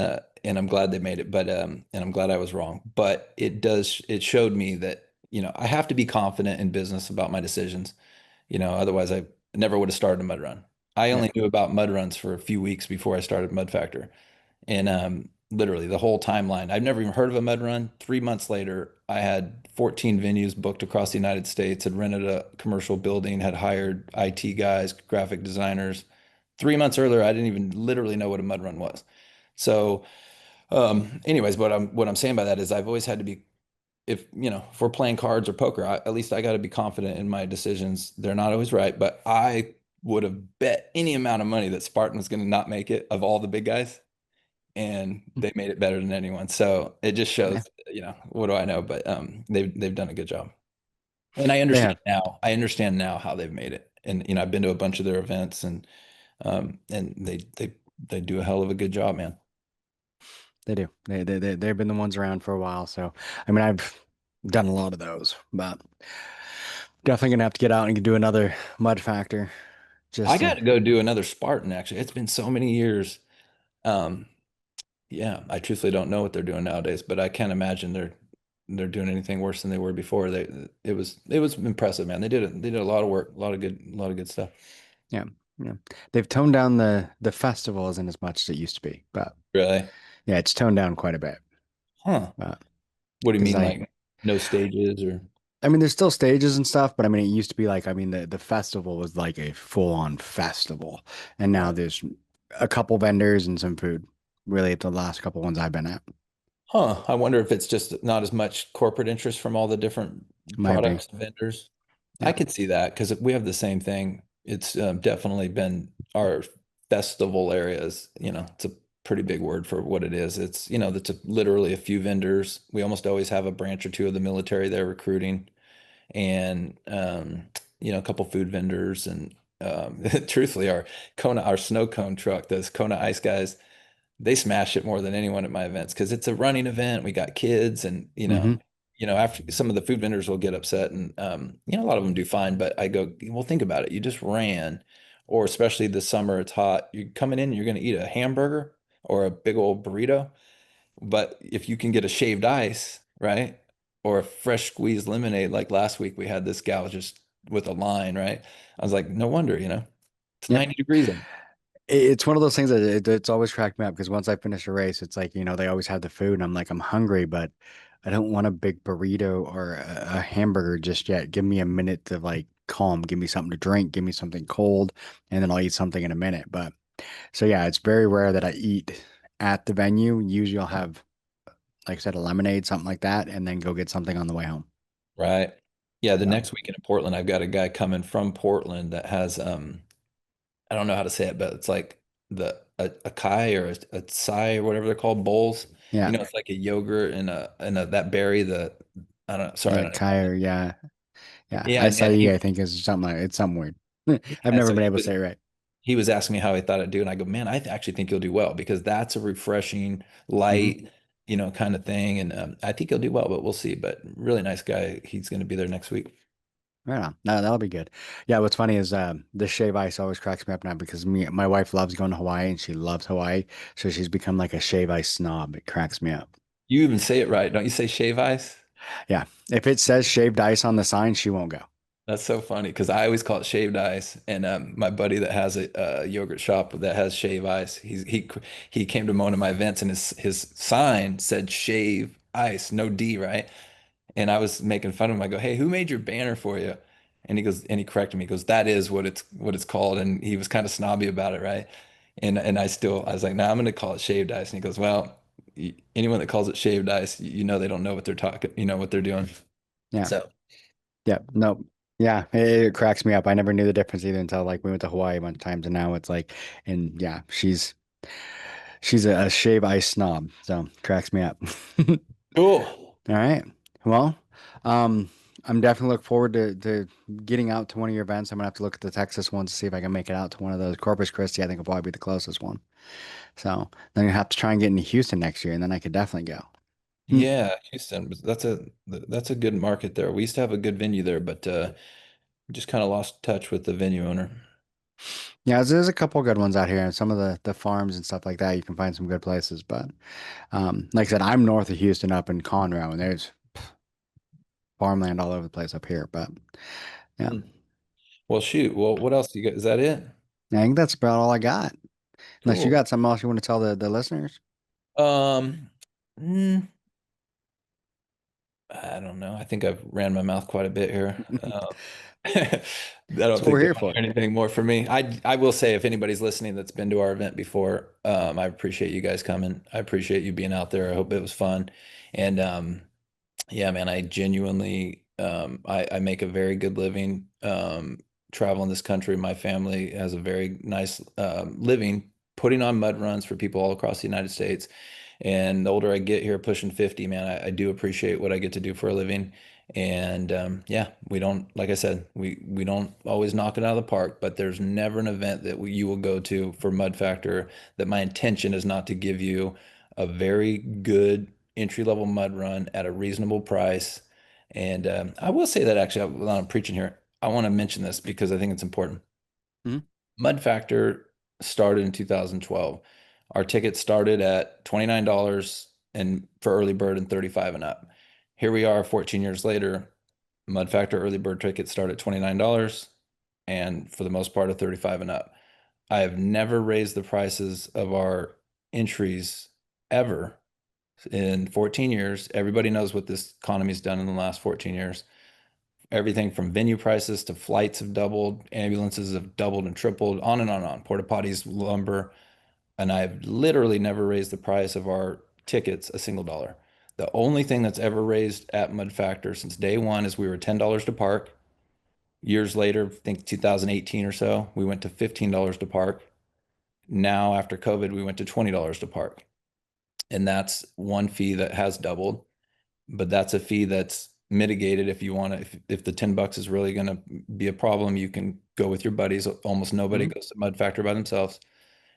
I'm glad they made it, but and I'm glad I was wrong. But it showed me that, I have to be confident in business about my decisions. Otherwise I never would have started a mud run. I Yeah. only knew about mud runs for a few weeks before I started Mud Factor. And literally the whole timeline, I've never even heard of a mud run. 3 months later, I had 14 venues booked across the United States, had rented a commercial building, had hired IT guys, graphic designers. 3 months earlier, I didn't even literally know what a mud run was. So, anyways, what I'm saying by that is I've always had to be, if we're playing cards or poker, at least I got to be confident in my decisions. They're not always right, but I would have bet any amount of money that Spartan was going to not make it of all the big guys, and they made it better than anyone. So it just Yeah, shows, what do I know? But they've done a good job. And I they understand have. now. I understand now how they've made it. And I've been to a bunch of their events, and they do a hell of a good job, man. They do. They've been the ones around for a while. So, I mean, I've done a lot of those, but definitely gonna have to get out and do another mud factor I just got to, to go do another Spartan, actually. It's been so many years. Um, yeah, I truthfully don't know what they're doing nowadays, but I can't imagine they're doing anything worse than they were before. It was impressive, man. They did a lot of work, a lot of good stuff. yeah, yeah. They've toned down the festival isn't as much as it used to be, but Really? yeah, it's toned down quite a bit. Huh. But What do you because mean, like no stages or? I mean, there's still stages and stuff, but I mean, it used to be like, I mean, the festival was like a full-on festival, and now Right. there's a couple vendors and some food. Really, the last couple ones I've been at Huh. I wonder if it's just not as much corporate interest from all the different might be. products and vendors. I Yeah. could see that because we have the same thing. It's definitely been our festival areas. It's a pretty big word for what it is. It's literally a few vendors. We almost always have a branch or two of the military there recruiting, and a couple food vendors, and truthfully, our snow cone truck, those Kona Ice guys, they smash it more than anyone at my events because it's a running event. We got kids, and Hmm. after some of the food vendors will get upset, and a lot of them do fine. But I go, well, think about it. You just ran, or especially this summer, it's hot. You're coming in, you're going to eat a hamburger or a big old burrito. But if you can get a shaved ice, right, or a fresh squeezed lemonade, like last week we had this gal just with a line, right? I was like, no wonder, it's Yep. 90 degrees in. It's one of those things that it's always cracked me up because once I finish a race, it's like, they always have the food, and I'm like, I'm hungry, but I don't want a big burrito or a hamburger just yet. Give me a minute to like calm, give me something to drink, give me something cold, and then I'll eat something in a minute. But so yeah, it's very rare that I eat at the venue. Usually I'll have, like I said, a lemonade, something like that, and then go get something on the way home. Right. Yeah, the So next weekend in Portland, I've got a guy coming from Portland that has I don't know how to say it, but it's like a kai or a tsai or whatever they're called, bowls. yeah, It's like a yogurt and that berry, I don't know, sorry, I yeah, don't know. Kaya, yeah, yeah. Yeah, I man, say I think is something like it's something weird. I've yeah, never so been he able to was say it right. he was asking me how I thought I'd do, and I go, man, actually think you'll do well because that's a refreshing, Hmm. light, kind of thing, and I think he'll do well, but we'll see. But really nice guy. He's going to be there next week. Right on. No, that'll be good. Yeah, what's funny is the shave ice always cracks me up now because my wife loves going to Hawaii and she loves Hawaii, so she's become like a shave ice snob. It cracks me up. You even say it right, don't you? Say shave ice. Yeah, if it says shaved ice on the sign, she won't go. That's so funny because I always call it shaved ice. And my buddy that has a yogurt shop that has shave ice, he came to one of my events and his sign said shave ice, no D, right? And I was making fun of him. I go, "Hey, who made your banner for you?" And he corrected me. He goes, "That is what it's called." And he was kind of snobby about it, right? And I was like, "No, I'm going to call it shaved ice." And he goes, "Well, anyone that calls it shaved ice, they don't know what they're talking, what they're doing." Yeah, So. yeah, no, yeah, it cracks me up. I never knew the difference either until like we went to Hawaii a bunch of times, and now it's like, and yeah, she's a shave ice snob, so cracks me up. Cool. All right. Well, um, I'm definitely looking forward to getting out to one of your events. I'm gonna have to look at the Texas ones to see if I can make it out to one of those. Corpus Christi, I think will probably be the closest one. So then I have to try and get into Houston next year, and then I could definitely go. Mm. Yeah, Houston. That's a good market there. We used to have a good venue there, but just kind of lost touch with the venue owner. Yeah, there's a couple good ones out here, and some of the farms and stuff like that. You can find some good places, but like I said, I'm north of Houston, up in Conroe, and there's farmland all over the place up here. But yeah, Hmm. Well, shoot. Well, what else you got? Is that it? I think that's about all I got. Unless you Cool. got something else you want to tell the listeners. Um, mm, I don't know. I think I've ran my mouth quite a bit here. I That's don't what we're think they here want to for. hear anything more from me. I will say, if anybody's listening that's been to our event before, I appreciate you guys coming. I appreciate you being out there. I hope it was fun. And yeah, man, I genuinely, I make a very good living traveling this country. My family has a very nice living, putting on mud runs for people all across the United States. And the older I get here, pushing 50, man, I do appreciate what I get to do for a living. And yeah, we don't, like I said, we don't always knock it out of the park, but there's never an event that you will go to for Mud Factor that my intention is not to give you a very good entry level mud run at a reasonable price. And I will say that actually, while I'm preaching here, I want to mention this because I think it's important. Mhm. Mud Factor started in 2012. Our tickets started at $29 and for early bird and 35 and up. Here we are 14 years later. Mud Factor early bird tickets start at $29 and for the most part are 35 and up. I have never raised the prices of our entries ever in 14 years. Everybody knows what this economy's done in the last 14 years. Everything from venue prices to flights have doubled, ambulances have doubled and tripled, on and on and on. Porta potties, lumber, and I've literally never raised the price of our tickets a single dollar. The only thing that's ever raised at Mud Factor since day one is we were $10 to park. Years later, I think 2018 or so, we went to $15 to park. Now, after COVID, we went to $20 to park. And that's one fee that has doubled, but that's a fee that's mitigated if you want to, if the $10 is really going to be a problem, you can go with your buddies. Almost nobody Mhm. goes to Mud Factor by themselves.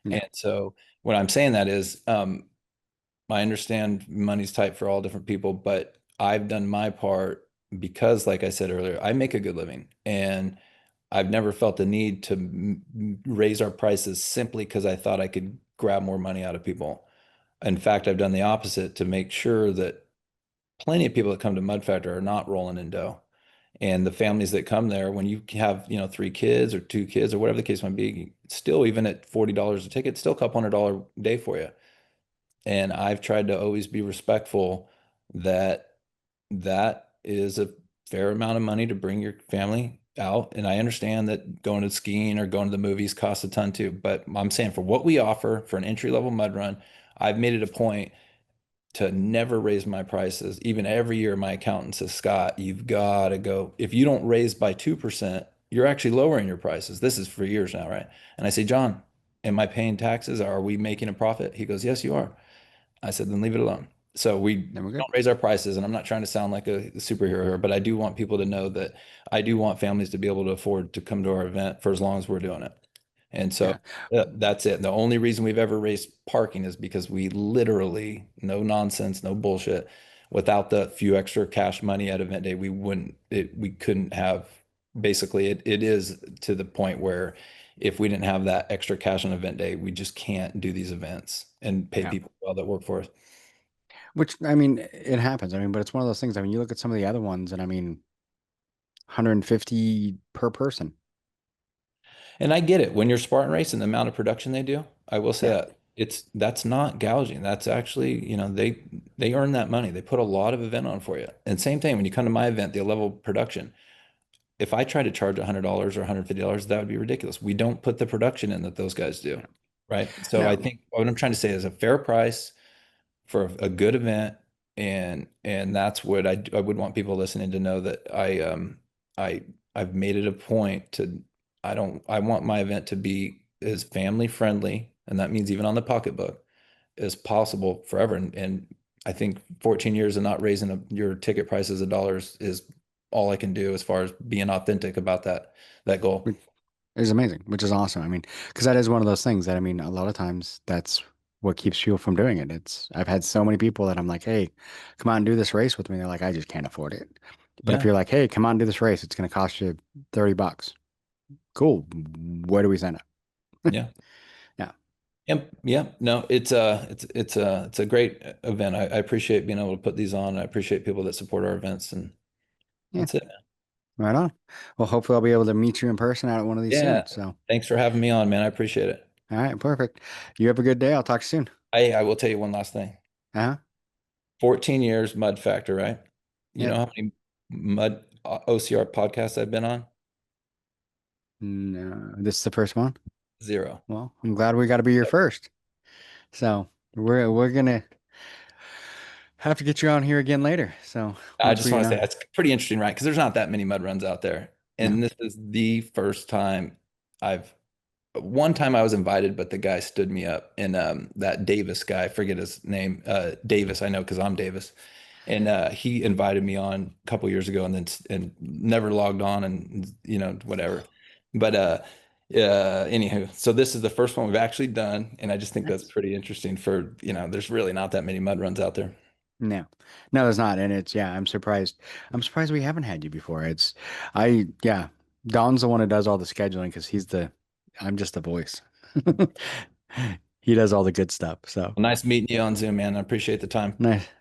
Yeah. And so what I'm saying that is, I understand money's tight for all different people, but I've done my part because, like I said earlier, I make a good living and I've never felt the need to raise our prices simply because I thought I could grab more money out of people. In fact, I've done the opposite to make sure that plenty of people that come to Mud Factor are not rolling in dough. And the families that come there, when you have, 3 kids or 2 kids or whatever the case might be, still even at $40 a ticket, still a couple $100 a day for you. And I've tried to always be respectful that that is a fair amount of money to bring your family out. And I understand that going to skiing or going to the movies costs a ton too. But I'm saying for what we offer for an entry level mud run, I've made it a point to never raise my prices. Even every year, my accountant says, Scott, you've got to go. If you don't raise by 2%, you're actually lowering your prices. This is for years now, right? And I say, John, am I paying taxes? Are we making a profit? He goes, yes, you are. I said, then leave it alone. So we Then we're good. don't raise our prices. And I'm not trying to sound like a superhero here, but I do want people to know that I do want families to be able to afford to come to our event for as long as we're doing it. And so Yeah. that's it. The only reason we've ever raised parking is because we literally, no nonsense, no bullshit. Without the few extra cash money at event day, we couldn't have, basically, it is to the point where if we didn't have that extra cash on event day, we just can't do these events and pay Yeah. people well that work for us. Which, I mean, it happens. I mean, but it's one of those things. I mean, you look at some of the other ones, and I mean, 150 per person. And I get it. When you're Spartan Race and the amount of production they do, I will say Yeah. that that's not gouging. That's actually, they earn that money. They put a lot of event on for you. And same thing when you come to my event, the level of production. If I try to charge $100 or $150, that would be ridiculous. We don't put the production in that those guys do, Yeah. right? So I No. think what I'm trying to say is a fair price for a good event, and that's what I would want people listening to know that I I've made it a point to I want my event to be as family friendly, and that means even on the pocketbook, as possible forever. And I think 14 years of not raising your ticket prices of dollars is all I can do as far as being authentic about that goal. Which is amazing, which is awesome. I mean, because that is one of those things that, I mean, a lot of times that's what keeps people from doing it. I've had so many people that I'm like, hey, come on and do this race with me. They're like, I just can't afford it. But if Yeah. you're like, hey, come on and do this race, it's going to cost you $30. Cool. Where do we sign up? Yeah. Yeah. Yep. Yeah. No, it's a great event. I appreciate being able to put these on. I appreciate people that support our events, and Yeah. that's it. Right on. Well, hopefully I'll be able to meet you in person out at one of these Yeah. soon. So, Thanks for having me on, man. I appreciate it. all right, perfect. You have a good day. I'll talk soon. I will tell you one last thing. Uh-huh. 14 years mud factor, right? You know Yep. how many mud OCR podcasts I've been on? No, this is the first one. 0. Well, I'm glad we got to be your first. So we're gonna have to get you on here again later. So I once just we, want to say that's pretty interesting, right? Because there's not that many mud runs out there. no, And this is the first time I've one time I was invited, but the guy stood me up. And that Davis guy, I forget his name, Davis, I know because I'm Davis. And he invited me on a couple years ago, and then and never logged on, and whatever. But anywho, so this is the first one we've actually done, and I just think that's nice. pretty interesting for, there's really not that many mud runs out there. No, no, there's not. And it's, yeah, I'm surprised. I'm surprised we haven't had you before. Yeah, Don's the one who does all the scheduling because I'm just the voice. He does all the good stuff. So Well, nice meeting you on Zoom, man. I appreciate the time.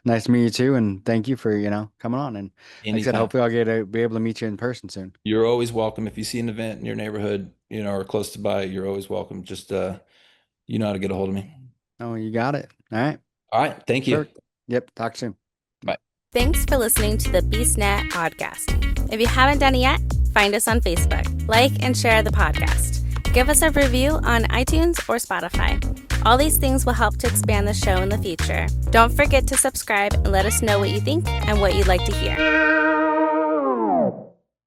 nice to meet you too. And thank you for, coming on. And like I said, Anytime. hopefully I'll get to be able to meet you in person soon. You're always welcome. If you see an event in your neighborhood, or close to by, you're always welcome. Just you know how to get a hold of me. Oh, you got it. All right. All right. Thank you. Perfect. Yep. Talk soon. Bye. Thanks for listening to the BeastNet podcast. If you haven't done it yet, find us on Facebook, like and share the podcast. Give us a review on iTunes or Spotify. All these things will help to expand the show in the future. Don't forget to subscribe and let us know what you think and what you'd like to hear.